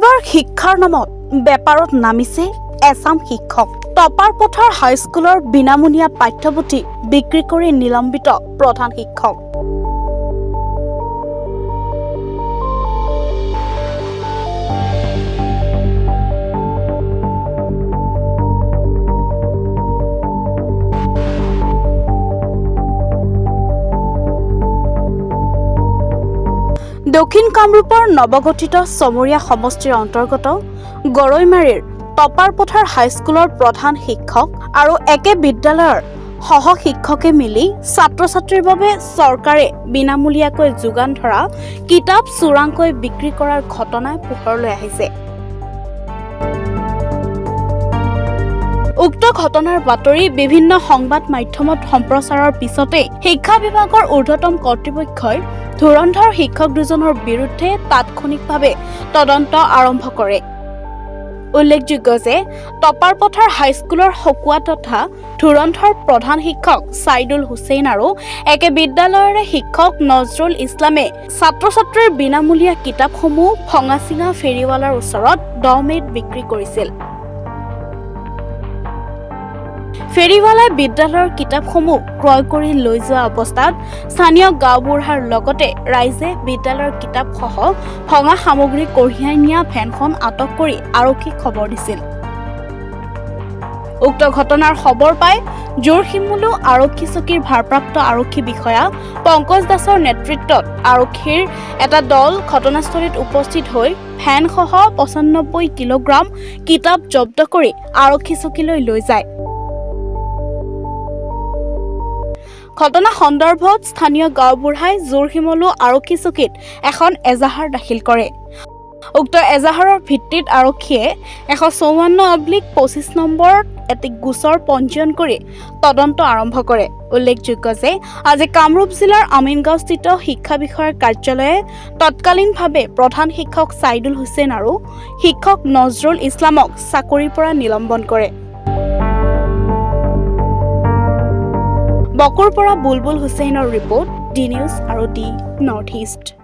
এইবাৰ শিক্ষাৰ নামত বেপাৰত নামিছে এছাম শিক্ষক। টপাৰ পথাৰ হাইস্কুলৰ বিনামূলীয়া পাঠ্যপুথি বিক্ৰী কৰি নিলম্বিত প্ৰধান শিক্ষক। দক্ষিণ কামৰূপৰ নৱগঠিত চমৰীয়া সমষ্টিৰ অন্তৰ্গত গৰৈমাৰীৰ টপাৰ পথাৰ হাইস্কুলৰ প্ৰধান শিক্ষক আৰু একে বিদ্যালয়ৰ সহ শিক্ষকে মিলি ছাত্ৰ ছাত্ৰীৰ বাবে চৰকাৰে বিনামূলীয়াকৈ যোগান ধৰা কিতাপ চোৰাংকৈ বিক্ৰী কৰাৰ ঘটনাই পোহৰলৈ আহিছে। উক্ত ঘটনাৰ বাতৰি বিভিন্ন সংবাদ মাধ্যমত সম্প্ৰচাৰৰ পিছতে শিক্ষা বিভাগৰ ঊৰ্ধ্বতম কৰ্তৃপক্ষই ধুৰন্ধৰ শিক্ষক দুজনৰ বিৰুদ্ধে তাৎক্ষণিকভাৱে তদন্ত আৰম্ভ কৰে। উল্লেখযোগ্য যে টপাৰ পথাৰ হাইস্কুলৰ সকুৱা তথা ধুৰন্ধৰ প্ৰধান শিক্ষক ছাইদুল হুছেইন আৰু একে বিদ্যালয়ৰে শিক্ষক নজৰুল ইছলামে ছাত্ৰ ছাত্ৰীৰ বিনামূলীয়া কিতাপসমূহ ভঙাচিঙা ফেৰীৱালাৰ ওচৰত 10 মে'ত বিক্ৰী কৰিছিল। ফেৰীৱালাই বিদ্যালয়ৰ কিতাপসমূহ ক্ৰয় কৰি লৈ যোৱা অৱস্থাত স্থানীয় গাঁওবুঢ়াৰ লগতে ৰাইজে বিদ্যালয়ৰ কিতাপসহ ভঙা সামগ্ৰী কঢ়িয়াই নিয়া ভেনখন আটক কৰি আৰক্ষীক খবৰ দিছিল। উক্ত ঘটনাৰ খবৰ পাই জোৰশিমুলু আৰক্ষী চকীৰ ভাৰপ্ৰাপ্ত আৰক্ষী বিষয়া পংকজ দাসৰ নেতৃত্বত আৰক্ষীৰ এটা দল ঘটনাস্থলীত উপস্থিত হৈ ভেনসহ 95 কিলোগ্ৰাম কিতাপ জব্দ কৰি আৰক্ষী চকীলৈ লৈ যায়। ঘটনা সন্দৰ্ভত স্থানীয় গাঁওবুঢ়াই জোৰশিমলু আৰক্ষী চকীত এখন এজাহাৰ দাখিল কৰে। উক্ত এজাহাৰৰ ভিত্তিত আৰক্ষীয়ে 154/25 নম্বৰত এটি গোচৰ পঞ্জীয়ন কৰি তদন্ত আৰম্ভ কৰে। উল্লেখযোগ্য যে আজি কামৰূপ জিলাৰ আমিনগাঁওস্থিত শিক্ষা বিষয়াৰ কাৰ্যালয়ে তৎকালীনভাৱে প্ৰধান শিক্ষক ছাইদুল হুছেইন আৰু শিক্ষক নজৰুল ইছলামক চাকৰিৰ পৰা নিলম্বন কৰে। বকুৰ পৰা বুলবুল হুছেইনৰ ৰিপৰ্ট, ডি নিউজ আৰু ডি নৰ্থ ইষ্ট।